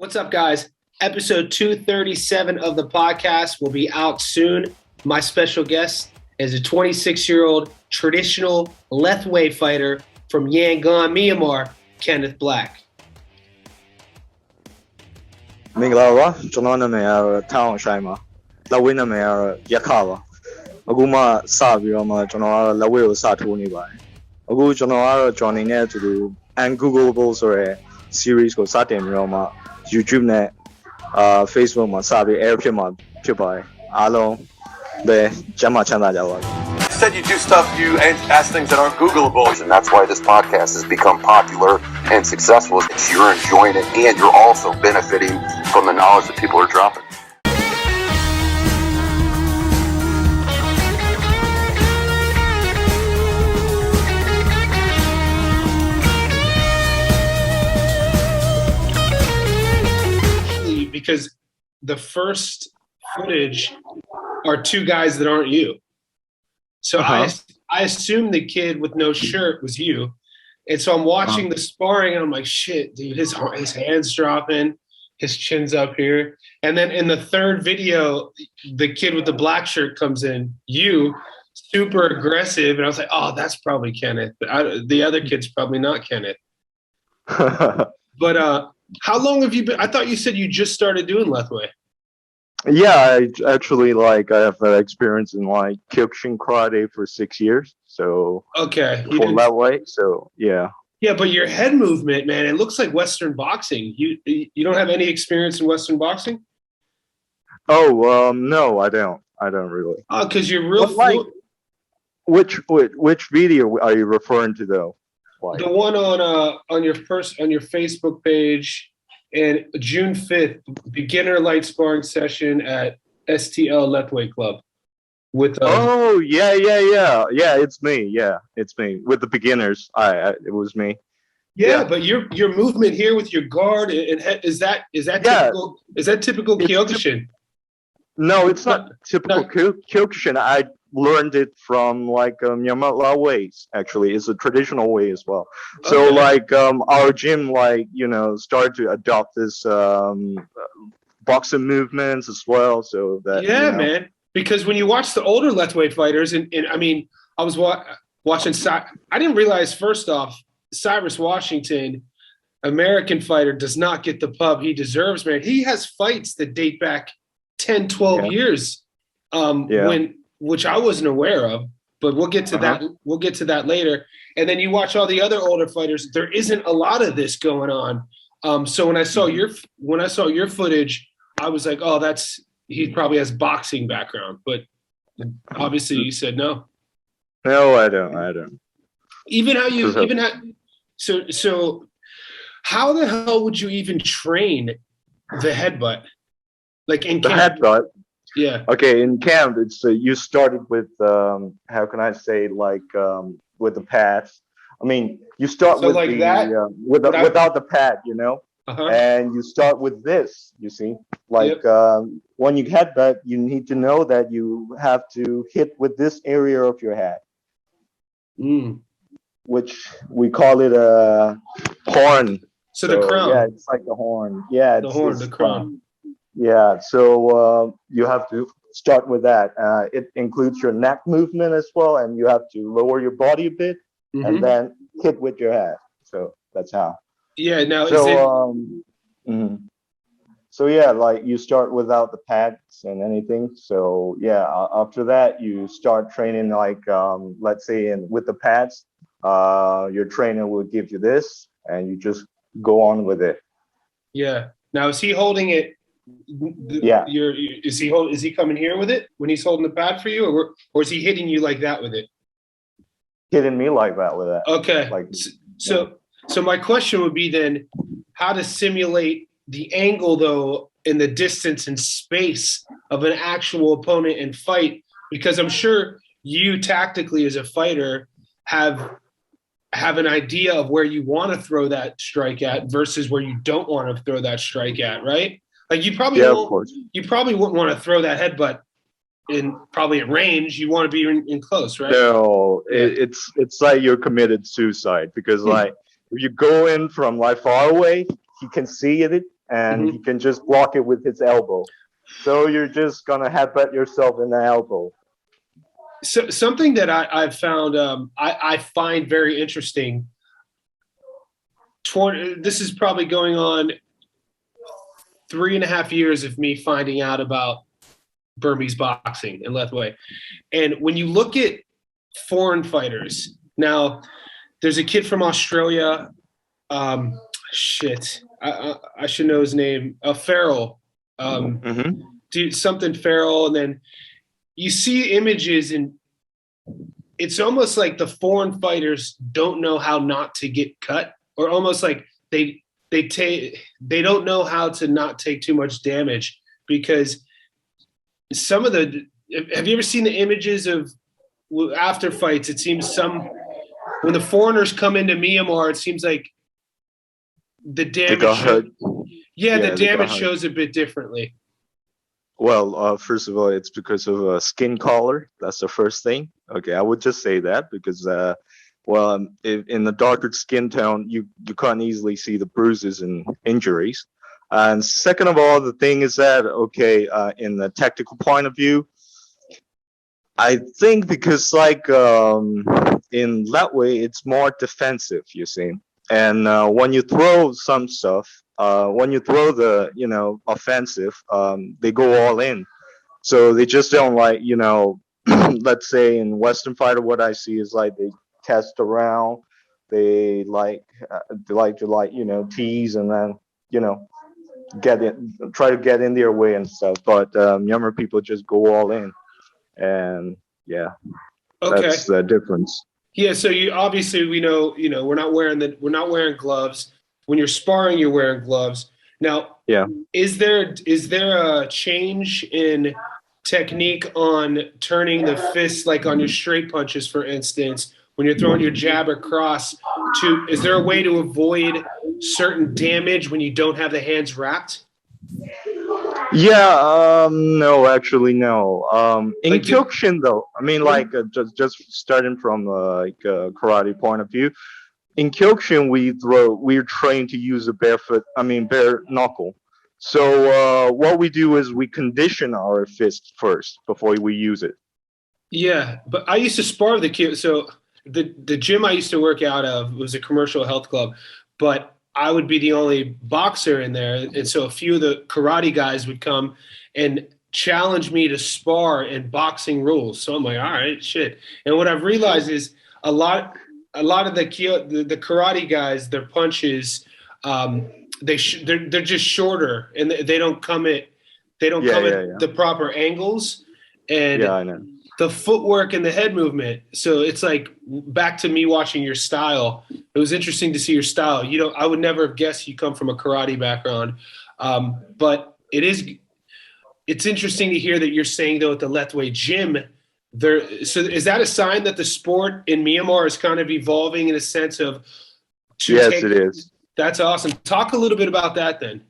What's up, guys? Episode 237 of the podcast will be out soon. My special guest is a 26-year-old traditional Lethwei fighter from Yangon, Myanmar, Kenneth Black. မင်္ဂလာပါကျွန်တော်နာမည်ကတော့ထောင်းဆိုင်ပါလက်ဝဲနာမည်ကတော့YAKKHAပါအခုမှစပြီးတော့မှကျွန်တော်ကတော့လက်ဝဲကိုစထိုးနေပါတယ်အခုကျွန်တော်ကတော့ joining နဲ့အတူတူ Ungoogleable ဆိုတဲ့ series ကိုစတင်ပြီးတော့မှ YouTube နဲ့Facebook မှာစပြီး air ဖြစ်ပါတယ်အားလုံးပဲကျမ်းမာချမ်းသာကြပါစေ Said you do stuff, you ask things that aren't Googleable, and that's why this podcast has become popular and successful. You're enjoying it, and you're also benefiting from the knowledge that people are dropping. Because the first footage are two guys that aren't you. So I assumed the kid with no shirt was you. And so I'm watching the sparring and I'm like, shit, dude, his hand's dropping, his chin's up here. And then in the third video, the kid with the black shirt comes in, you, super aggressive. And I was like, oh, that's probably Kenneth. The other kid's probably not Kenneth. But how long have you been? I thought you said you just started doing Lethwei. Yeah, I actually I have experience in Kyokushin karate for 6 years. So okay, for Lethwei, so yeah. Yeah, but your head movement, man, it looks like Western boxing. You don't have any experience in Western boxing? Oh, no, I don't really. Oh, because you're real. Which video are you referring to though? The one on your Facebook page. And June 5th, beginner light sparring session at STL Lethwei Club. With it's me. Yeah, it's me with the beginners. It was me. Yeah, but your movement here with your guard and head, is that typical? Is that typical Kyokushin? No, it's not typical Kyokushin. I learned it from Myanmar ways. Actually, it's a traditional way as well. So our gym started to adopt this boxing movements as well. So that man. Because when you watch the older Lethwei fighters, and I mean, I was watching. I didn't realize first off, Cyrus Washington, American fighter, does not get the pub he deserves, man. He has fights that date back 10, 12 years. Which I wasn't aware of, but we'll get to that. We'll get to that later. And then you watch all the other older fighters. There isn't a lot of this going on. So when I saw your footage, I was like, oh, he probably has boxing background. But obviously, you said no. No, I don't. So how the hell would you even train the headbutt? Like in camp? The headbutt. Yeah. Okay, in camp, it's you started with how can I say with the pads. I mean, you start with without the pad, and you start with this. You see, when you headbutt, you need to know that you have to hit with this area of your head, which we call it a horn. So the crown. Yeah, it's like the horn. Yeah, the crown. Yeah, so you have to start with that. It includes your neck movement as well, and you have to lower your body a bit and then hit with your head. So that's how. Yeah. Now, so you start without the pads and anything. So yeah, after that you start training let's say with the pads. Your trainer will give you this, and you just go on with it. Yeah. Now, is he holding it? Is he coming here with it when he's holding the pad for you, or is he hitting you like that with it? Hitting me like that with it. Okay. So my question would be then, how to simulate the angle though in the distance and space of an actual opponent and fight, because I'm sure you tactically as a fighter have an idea of where you want to throw that strike at versus where you don't want to throw that strike at, right? Like you probably wouldn't want to throw that headbutt in probably at range. You want to be in close, right? No, it's like you're committed suicide because if you go in from far away, he can see it and Mhm. he can just block it with his elbow. So you're just gonna headbutt yourself in the elbow. So something that I've found I find very interesting. This is probably going on 3.5 years of me finding out about Burmese boxing and Lethwei. And when you look at foreign fighters, now there's a kid from Australia. Shit, I should know his name. Farrell. Dude, something Farrell, and then you see images, and it's almost like the foreign fighters don't know how not to get cut, or almost like they don't know how to not take too much damage, because some of the have you ever seen the images of after fights? It seems when the foreigners come into Myanmar, it seems like the damage the damage shows a bit differently. Well, first of all, it's because of skin color. That's the first thing. Okay, I would just say that because, in the darker skin tone, you can't easily see the bruises and injuries. And second of all, the thing is that, okay, in the tactical point of view, I think because in Lethwei, it's more defensive, you see. And when you throw some stuff, when you throw the, offensive, they go all in. So they just don't let's say in Western fighter, what I see is like they test around, they like to tease and then, try to get in their way and stuff. But Myanmar people just go all in. And yeah, that's the difference. Yeah, so we know, we're not wearing gloves. When you're sparring, you're wearing gloves. Now, is there a change in technique on turning the fist, like on your straight punches, for instance, when you're throwing your jab or cross? Is there a way to avoid certain damage when you don't have the hands wrapped? Yeah, no, actually, no. In Kyokushin, though, I mean, just starting from a karate point of view, in Kyokushin, we're trained to use a bare knuckle. So what we do is we condition our fist first before we use it. Yeah, but I used to spar so the gym I used to work out of was a commercial health club, but I would be the only boxer in there. And so a few of the karate guys would come and challenge me to spar in boxing rules. So I'm like, all right, shit. And what I've realized is a lot of the karate guys, their punches, they're just shorter, and they don't come at the proper angles. And I know. The footwork and the head movement. So it's like back to me watching your style. It was interesting to see your style. I would never have guessed you come from a karate background. But it's interesting to hear that you're saying, though, at the Lethwei gym, so is that a sign that the sport in Myanmar is kind of evolving in a sense of it is. That's awesome. Talk a little bit about that then.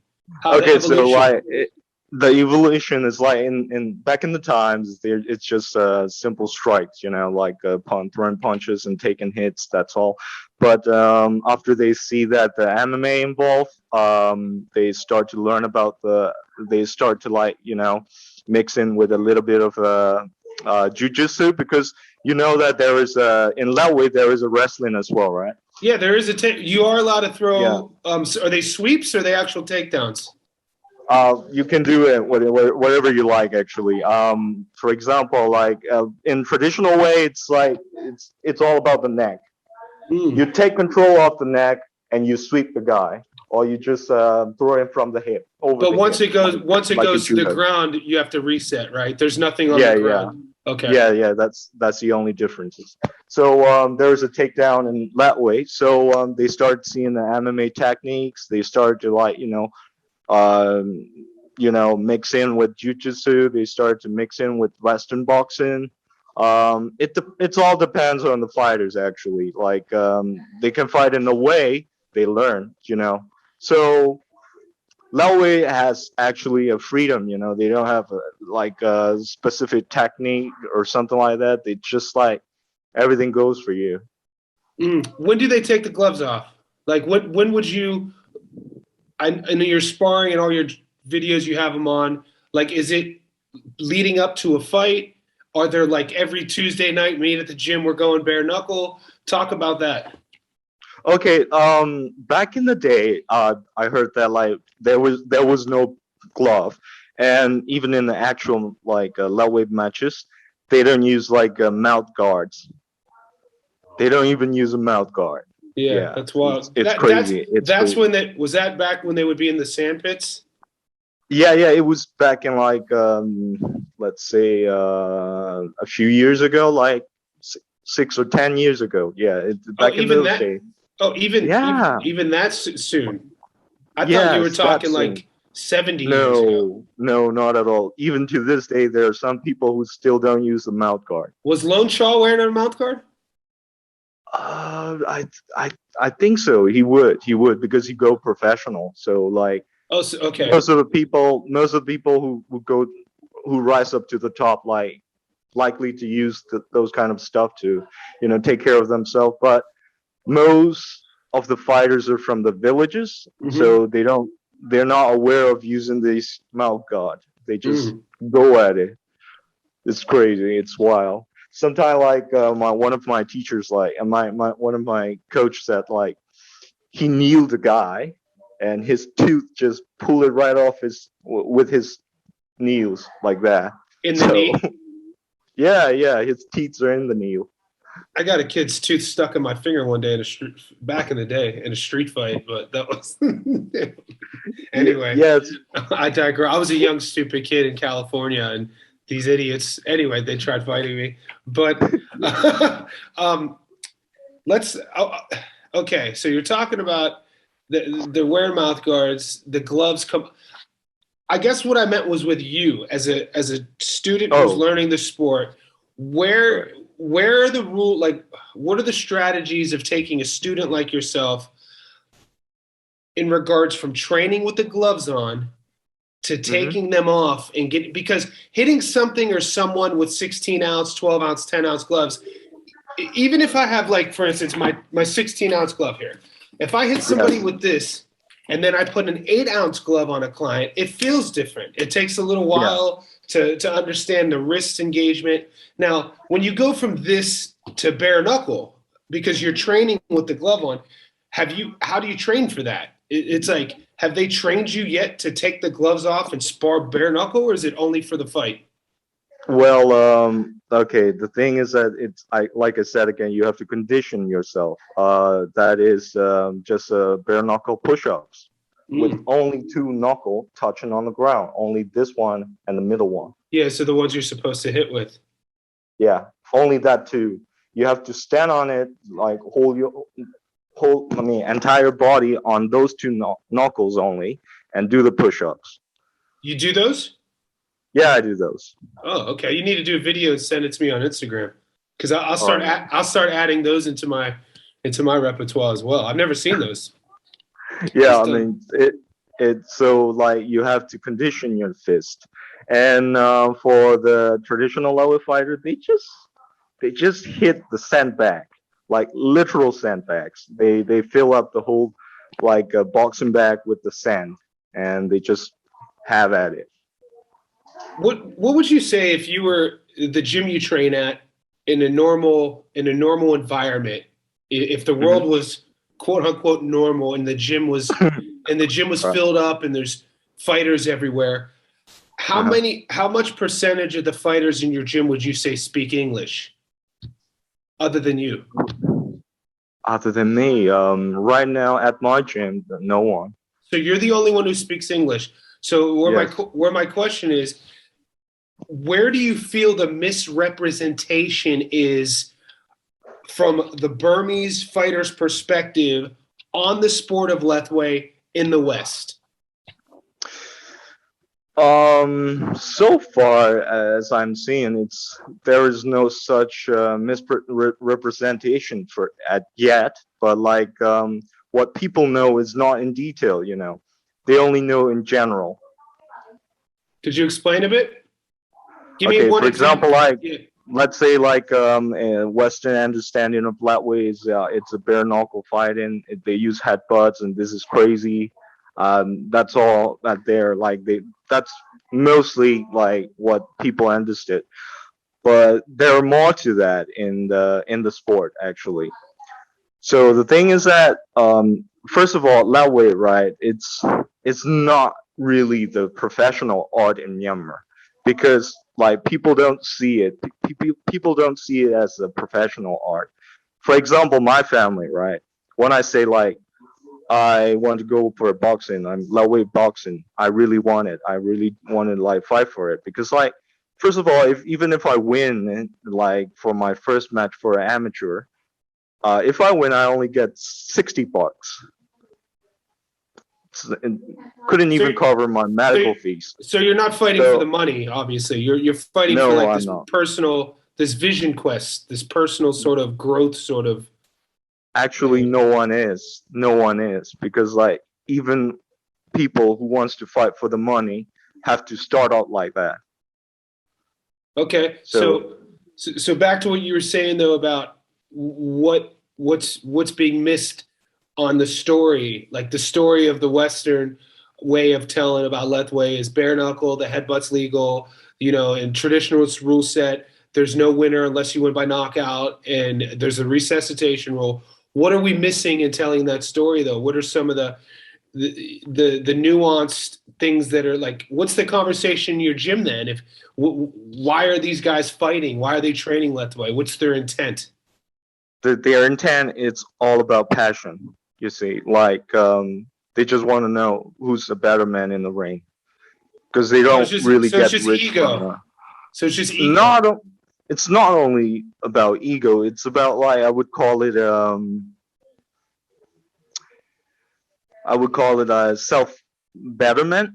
The evolution is like in back in the times, it's just simple strikes, like throwing punches and taking hits. That's all. But after they see that the MMA involved, they start to learn about they start to mix in with a little bit of jujitsu, because that there is in Lethwei there is a wrestling as well, right? Yeah, there is you are allowed to throw. Yeah. So are they sweeps or are they actual takedowns? You can do it whatever you like, actually. For example, in traditional way, it's all about the neck. You take control of the neck and you sweep the guy, or you just throw him from the hip. But once it goes to the ground, you have to reset, right? There's nothing on the ground. Yeah. Okay. Yeah. That's the only difference. So there's a takedown in Lethwei. So they start seeing the MMA techniques. They start to mix in with jujitsu. They start to mix in with Western boxing. It all depends on the fighters, actually. They can fight in a way they learn, So Lethwei has actually a freedom, They don't have a specific technique or something like that. They just everything goes for you. When do they take the gloves off? When would you? I know you're sparring and all your videos you have them on. Like, is it leading up to a fight? Are there like every Tuesday night meet at the gym? We're going bare knuckle. Talk about that. Okay, back in the day, I heard that like there was no glove, and even in the actual like lightweight matches, they don't use like mouth guards. They don't even use a mouth guard. Yeah, that's wild. It's crazy. That's when that was that back when they would be in the sand pits. Yeah, it was back in like let's say a few years ago, like 6 or 10 years ago. Yeah, back in those days. Oh, even that's soon. I thought you were talking like 70 years ago. No, not at all. Even to this day, there are some people who still don't use the mouth guard. Was Lone Shaw wearing a mouth guard? I think so. He would because he go professional. So like, oh, so, okay. Most of the people who rise up to the top, like likely to use those kind of stuff to, take care of themselves. But most of the fighters are from the villages, so they're not aware of using this mouth guard. They just go at it. It's crazy. It's wild. Sometimes like one of my teachers, like, and one of my coach said, like, he kneeled the guy and his tooth just pulled it right off with his nails like that. In the knee? Yeah, his teeth are in the nail. I got a kid's tooth stuck in my finger one day back in the day in a street fight, but that was anyway. Yes. I digress. I was a young stupid kid in California, and these idiots. Anyway, they tried fighting me, but let's. Okay, so you're talking about the wear mouth guards, the gloves come. I guess what I meant was with you as a student who's learning the sport. Where are the like what are the strategies of taking a student like yourself in regards from training with the gloves on to taking them off and because hitting something or someone with 16 ounce, 12 ounce, 10 ounce gloves, even if I have, like, for instance, my 16 ounce glove here, if I hit somebody with this and then I put an 8 ounce glove on a client, it feels different. It takes a little while to understand the wrist engagement. Now, when you go from this to bare knuckle, because you're training with the glove on, how do you train for that? It's like, have they trained you yet to take the gloves off and spar bare knuckle, or is it only for the fight? Well, okay. The thing is that like I said again, you have to condition yourself. That is just bare knuckle push-ups with only 2 knuckle touching on the ground, only this one and the middle one. Yeah, so the ones you're supposed to hit with. Yeah, only that 2. You have to stand on it, like hold entire body on those 2 knuckles only, and do the push-ups. You do those? Yeah, I do those. Oh, okay. You need to do a video and send it to me on Instagram, because I'll start adding those into my repertoire as well. I've never seen those. Yeah, I mean it's so like you have to condition your fist, and for the traditional lower fighter, they just hit the sandbag, like literal sandbags. They fill up the whole like a boxing bag with the sand, and they just have at it. What would you say if you were the gym you train at in a normal environment? If the world was quote unquote normal and the gym was filled up and there's fighters everywhere, how much percentage of the fighters in your gym would you say speak English, other than you? Other than me, right now at my gym, no one. So you're the only one who speaks English. So where my question is, where do you feel the misrepresentation is from the Burmese fighter's perspective on the sport of Lethwei in the West? So far as I'm seeing, there is no such misrepresentation for yet. But like what people know is not in detail. They only know in general. Could you explain a bit? Give me one for example, like yeah. Let's say like a Western understanding of Lethwei is it's a bare knuckle fighting. They use headbutts, and this is crazy. That's all that they're like. That's mostly like what people understood. But there are more to that in the sport actually. So the thing is that first of all, Lethwei, right? It's not really the professional art in Myanmar because like people don't see it. People don't see it as a professional art. For example, my family, right? When I say like I want to go for boxing, I'm Lethwei boxing. I really want it. I really want to like fight for it because like first of all, if even if I win like for my first match for an amateur, if I win, I only get $60. It couldn't So, even cover my medical so, fees. so you're not fighting for the So money, obviously. You're fighting for no, like I'm this not. personal, this vision quest, this personal sort of growth, sort of Actually, thing. no one is. No one is because like even people who wants to fight for the money have to start out like that. Okay, So so back to what you were saying though about what's being missed on the story, like the story of the Western way of telling about Lethwei is bare knuckle, the headbutt's legal, you know, and traditional rule set. There's no winner unless you win by knockout, and there's a resuscitation rule. What are we missing in telling that story though? What are some of the nuanced things that are like? What's the conversation in your gym then? If why are these guys fighting? Why are they training Lethwei? What's their intent? their intent it's all about passion. You see, like they just want to know who's the better man in the ring because they So don't really it's get just rich from ego. So it's just ego. not it's not only about ego, it's about like I would call it a self betterment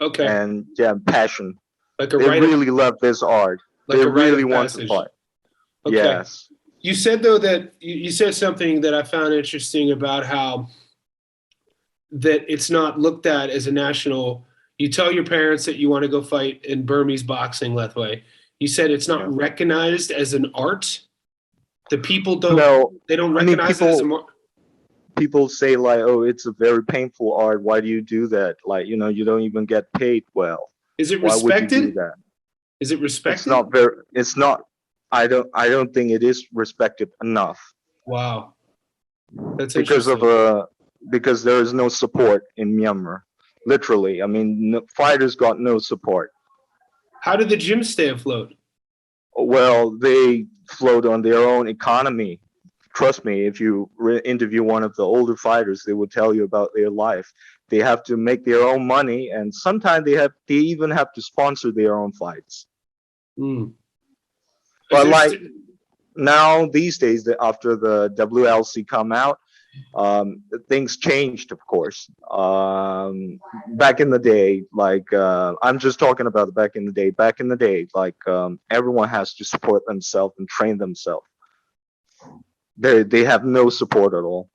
Okay, and yeah, passion. like a They rite of really love this art. like They a rite really of want to passage. fight. Okay. Yes. You said though that you said something that I found interesting about how that it's not looked at as a national. You tell your parents that you want to go fight in Burmese boxing, Lethwei. You said it's not Yeah. recognized as an art. The people don't No, they don't I mean recognize it as a more. people say like, oh, it's a very painful art. Why do you do that? Like, you don't even get paid well. Is it Why would you do respected? that? Is it It's respected? not very. It's not. I don't think it is respected enough Wow, that's because of interesting. because there is no support in Myanmar. Literally, I mean, no, fighters got no support. How did the gym stay afloat? Well, they float on their own economy. Trust me, if you interview one of the older fighters, they will tell you about their life. They have to make their own money, and sometimes they even have to sponsor their own fights. Mm. Is But there like st- now these days, after the WLC come out, things changed, of course. Back in the day, like I'm just talking about back in the day. Back in the day, like everyone has to support themselves and train themselves. They have no support at all.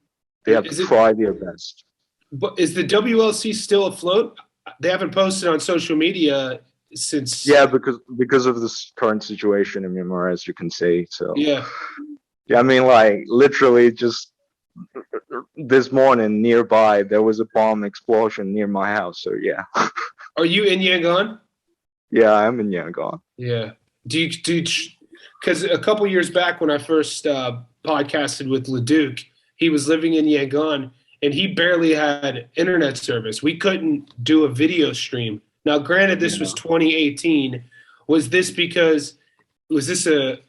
They have to is it? try their best. But is the WLC still afloat? They haven't posted on social media since. Yeah, because of this current situation in Myanmar, as you can see. So Yeah. yeah, I mean, like literally just this morning nearby there was a bomb explosion near my house. So yeah, Are you in Yangon? yeah, I'm in Yangon. Yeah. Because a couple years back when I first podcasted with Leduc, he was living in Yangon and he barely had internet service. We couldn't do a video stream. Now, granted, this Yeah. was 2018. Was this because was this a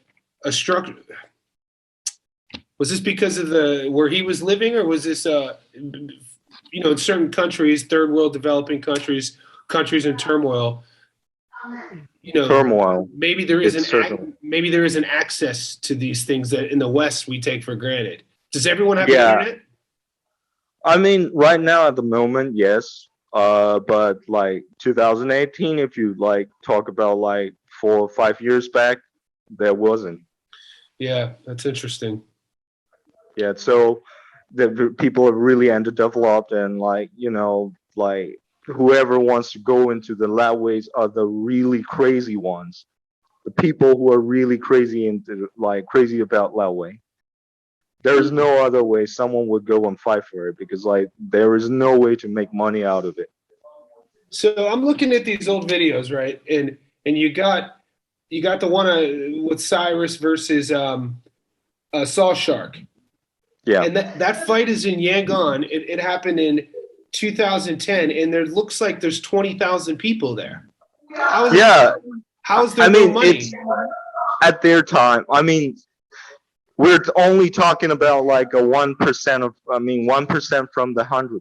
structure? Was this because of the where he was living, or was this in certain countries, third world developing countries, countries in turmoil? Turmoil. Maybe there It's certainly. maybe there isn't access to these things that in the West we take for granted. Does everyone have an Yeah, internet? I mean, right now at the moment, yes. But like 2018, if you like talk about like 4 or 5 years back, there wasn't. Yeah, that's interesting. Yeah, so the people are really underdeveloped, and like like whoever wants to go into the Latways are the really crazy ones. The people who are really crazy into like crazy about Latway. there is no other way someone would go and fight for it, because like there is no way to make money out of it. So I'm looking at these old videos, right? And you got the one with Cyrus versus Saw Shark. Yeah. And that fight is in Yangon. It happened in 2010, and there looks like there's 20,000 people there. How is there no money? It's at their time. I mean, we're only talking about like a 1% of, 1% from the 100%.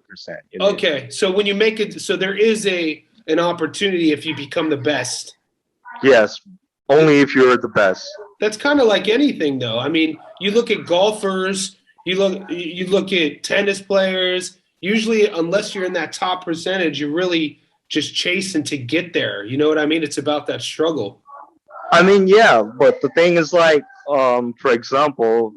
You know? Okay, so when you make it, so there is an opportunity if you become the best. Yes, only if you're the best. That's kind of like anything, though. I mean, you look at golfers, you look at tennis players. Usually, unless you're in that top percentage, you're really just chasing to get there. You know what I mean? It's about that struggle. I mean, yeah, but the thing is, like, for example,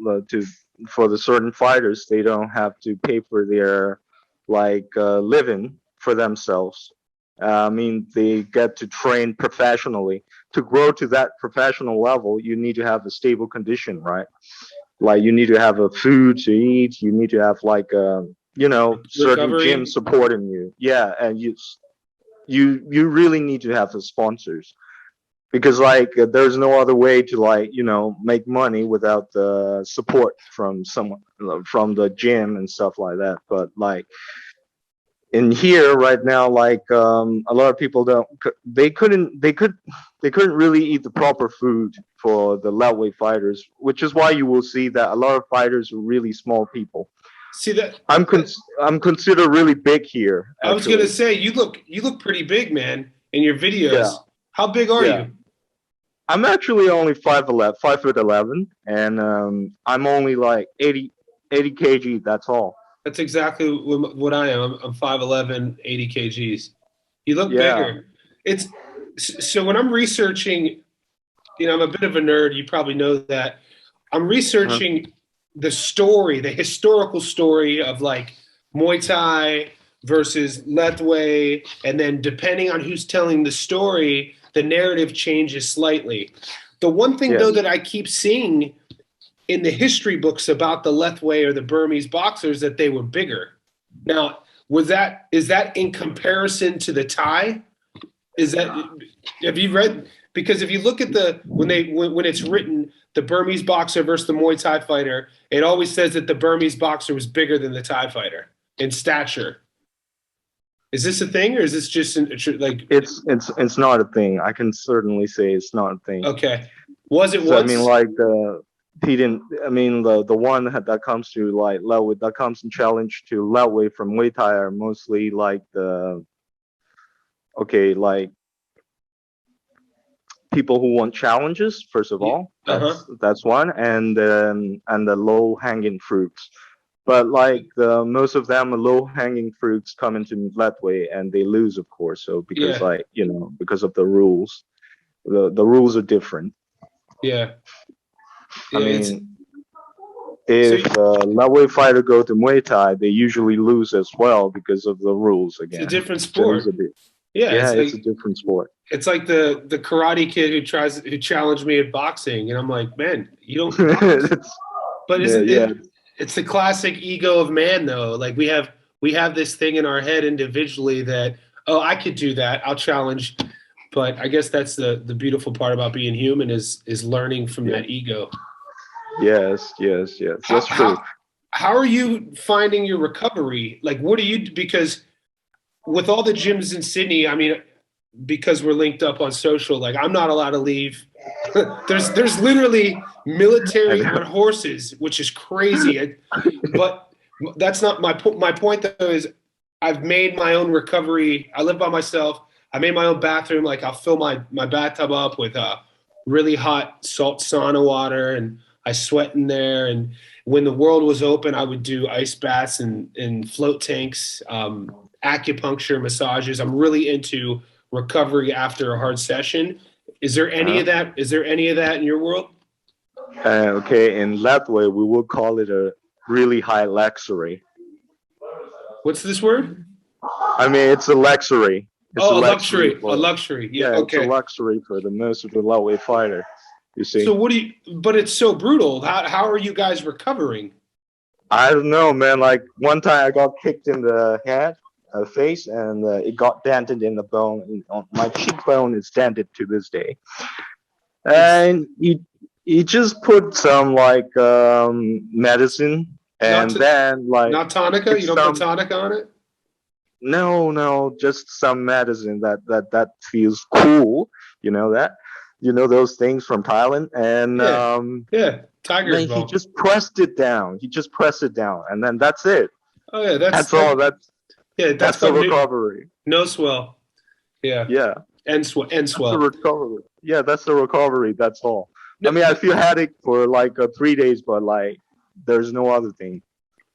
for the certain fighters, they don't have to pay for their living for themselves. I mean, they get to train professionally. To grow to that professional level, you need to have a stable condition, right? Like, you need to have a food to eat. You need to have certain gym supporting you. Yeah, and you really need to have the sponsors, because there's no other way to make money without the support from someone, from the gym and stuff like that. But in here right now, a lot of people they couldn't really eat the proper food for the Lethwei fighters, which is why you will see that a lot of fighters are really small people. See that I'm considered really big here. Actually. I was gonna say you look pretty big, man, in your videos. Yeah. How big are you? I'm actually only 5'11", and I'm only like 80 kg. That's all. That's exactly what I am. I'm 5'11", 80 kgs. You look bigger. So when I'm researching, I'm a bit of a nerd. You probably know that. I'm researching the historical story of Muay Thai versus Lethwei, and then depending on who's telling the story, the narrative changes slightly. The one thing though that I keep seeing in the history books about the Lethwei or the Burmese boxers, that they were bigger. Now, is that in comparison to the Thai? Have you read? Because if you look at when it's written, the Burmese boxer versus the Muay Thai fighter, it always says that the Burmese boxer was bigger than the Thai fighter in stature. Is this a thing, or is this just It's not a thing. I can certainly say it's not a thing. Okay. Was it once? I mean, he didn't. I mean, the one that comes to Lethwei, that comes in challenge to Lethwei from Muay Thai are mostly people who want challenges. First of all, that's one, and the low hanging fruits. But most of them are low hanging fruits come into Lethwei and they lose, of course. So because because of the rules, the rules are different. Yeah. I mean, if Lethwei fighter go to Muay Thai, they usually lose as well because of the rules again. It's a different sport. It's a different sport. It's like the karate kid who challenged me at boxing, and I'm like, man, you don't box. But it's the classic ego of man, though. Like we have this thing in our head individually that, oh, I could do that, I'll challenge. But I guess that's the beautiful part about being human is learning from that ego. Yes. That's true. How are you finding your recovery? What do you, because with all the gyms in Sydney, I mean, because we're linked up on social, I'm not allowed to leave. There's literally military on horses, which is crazy. But that's not my point. My point though is I've made my own recovery. I live by myself. I made my own bathroom. I'll fill my bathtub up with really hot salt sauna water, and I sweat in there. And when the world was open, I would do ice baths and float tanks, acupuncture, massages. I'm really into recovery after a hard session. Is there any of that? Is there any of that in your world? In Lethwei, we would call it a really high luxury. What's this word? I mean, it's a luxury. It's a luxury. A luxury. Yeah, okay. It's a luxury for the most of the Lethwei fighter. You see. So but it's so brutal. How are you guys recovering? I don't know, man. Like one time I got kicked in the head, face, and it got dented in the bone. On my cheekbone is dented to this day. It's And he just put some like medicine, not and then like not tonica. You it's don't put some tonica on it. no, just some medicine that feels cool. You know that, you know those things from Thailand, and Yeah, yeah. Tiger's then he bone. just pressed it down. He just pressed it down, and then that's it. Oh yeah, That's all. that's That's the called recovery. no swell. Yeah, Yeah, end that's the swell. recovery. Yeah, that's the recovery. That's all. I No, mean, I feel headache for like 3 days, but like there's no other thing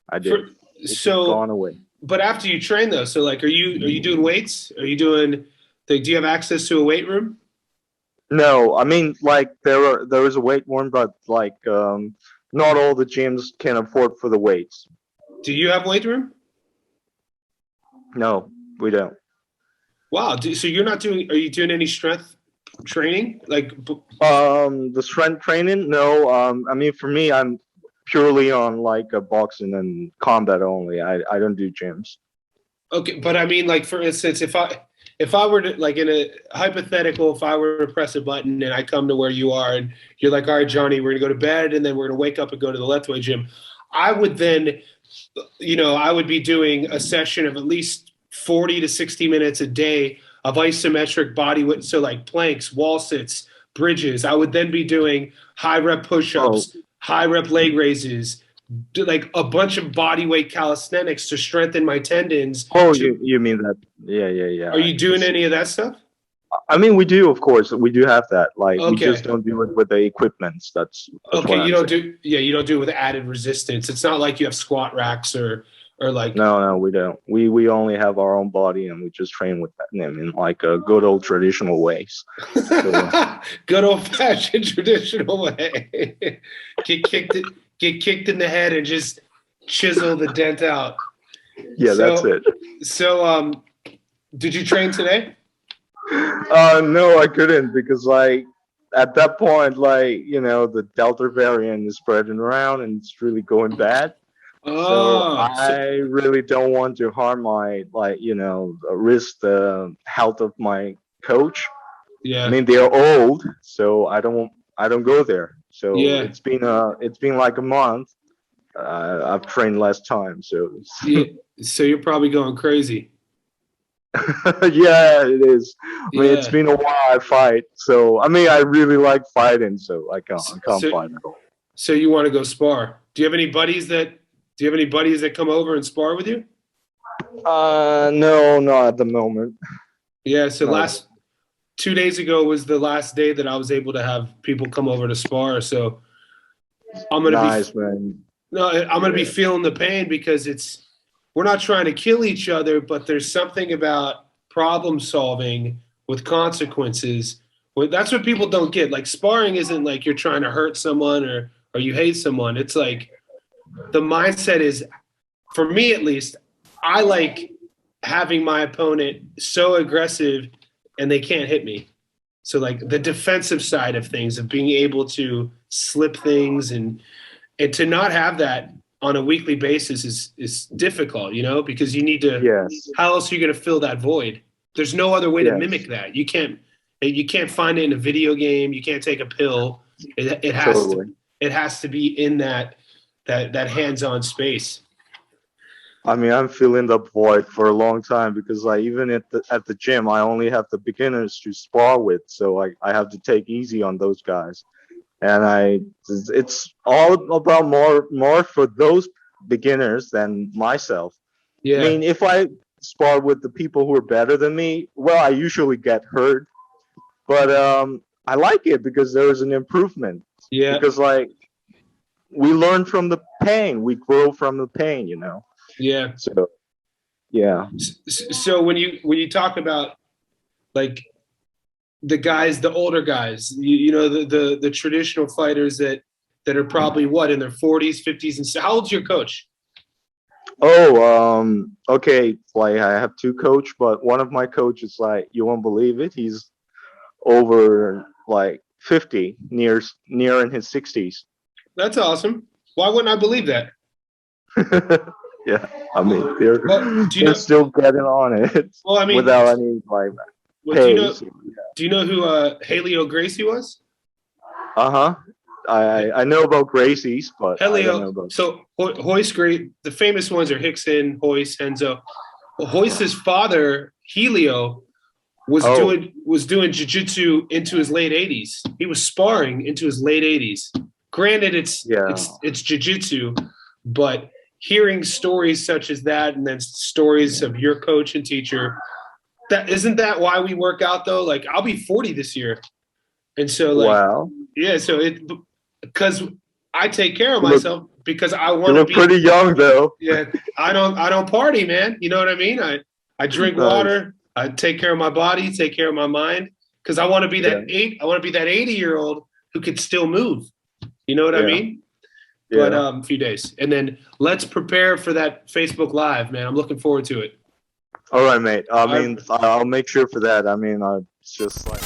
I for did. It just so, gone away. but after you train though, so like, are you doing weights? Are you doing? Like, do you have access to a weight room? No, I mean like there is a weight room, but like not all the gyms can afford for the weights. Do you have weight room? No, we don't. Wow. So you're not doing? Are you doing any strength training? Like, The strength training, no. I mean for me, I'm purely on like a boxing and combat only. I don't do gyms. okay, but I mean, like for instance, if I were to like in a hypothetical, if I were to press a button and I come to where you are and you're like, all right, Johnny, we're gonna go to bed and then we're gonna wake up and go to the Lethwei gym, I would then, I would be doing a session of at least 40 to 60 minutes a day of isometric body weight, so like planks, wall sits, bridges. I would then be doing high rep Oh, push-ups, high rep leg raises, do like a bunch of body weight calisthenics to strengthen my tendons. oh, To you mean that? Yeah, yeah, yeah. Are you I doing see. any of that stuff? I mean, we do, of course, we do have that. Like, we just Okay. don't do it with the equipments. That's Okay, what you I'm don't saying. do yeah, you don't do it with added resistance. It's not like you have squat racks or like No, we don't. We only have our own body, and we just train with them in like a good old traditional ways. So good old fashioned traditional way. get kicked get kicked in the head and just chisel the dent out. yeah, that's So it. so did you train today? No, I couldn't because like at that point, like the Delta variant is spreading around and it's really going bad. So Oh, so I really don't want to harm my risk the health of my coach. I yeah. mean they're old, so I don't go there. So Yeah. it's been like a month. I've trained less time, so Yeah. So you're probably going crazy. yeah, it is. I mean, it's Yeah. been a while I fight, so I mean, I really like fighting, so I can't So fight at all. so you want to go spar? Do you have any buddies that come over and spar with you? No, not at the moment. Yeah, so Not last 2 days ago was the last day that I was able to have people come over to spar. So I'm gonna be nice, man. no, I'm gonna be Yeah, feeling the pain because we're not trying to kill each other, but there's something about problem solving with consequences. Well, that's what people don't get. Like sparring isn't like you're trying to hurt someone or you hate someone. It's like the mindset is, for me at least, I like having my opponent so aggressive and they can't hit me. So like the defensive side of things, of being able to slip things and to not have that on a weekly basis is difficult, because you need to. yes, How else are you going to fill that void? There's no other way to yes, mimic that. You can't find it in a video game. You can't take a pill. It has to totally. it has to be in that hands-on space. I mean, I'm feeling the void for a long time because like even at the gym, I only have the beginners to spar with, so I have to take easy on those guys. And it's all about more for those beginners than myself. I Yeah, mean, if I spar with the people who are better than me, well, I usually get hurt, but I like it because there is an improvement. yeah, Because like we learn from the pain, we grow from the pain. yeah. So yeah. So when you talk about like the guys, the older guys, the traditional fighters that are probably what, in their 40s, 50s, and how old's your coach? Oh, okay. Like I have two coach, but one of my coaches, like you won't believe it, he's over like 50, near in his 60s. That's awesome. Why wouldn't I believe that? Yeah, I mean they're Well, do you they're know? still getting on it Well, I mean, without any like well, pay. do you know who Helio Gracie was? Uh-huh. I know about Gracie's, but I don't know Helio. about. So Hoist, great. The famous ones are Hickson, Hoist, Henzo. Well, Hoist's father, Helio, Oh. was doing jiu-jitsu into his late 80s. He was sparring into his late 80s. Granted, it's jiu-jitsu, but hearing stories such as that, and then stories of your coach and teacher, isn't that why we work out though? Like I'll be 40 this year, and so like Wow. yeah, so because I take care of You look- myself because I You want to look be. pretty young though. Yeah, I don't party, man. You know what I mean? I drink Nice. water. I take care of my body, take care of my mind, because I want to be that I want to be that 80-year-old who could still move. You know what I Yeah. mean? Yeah. But a few days, and then let's prepare for that Facebook Live, man. I'm looking forward to it. All right, mate. I mean, I'll make sure for that. I mean, it's just like.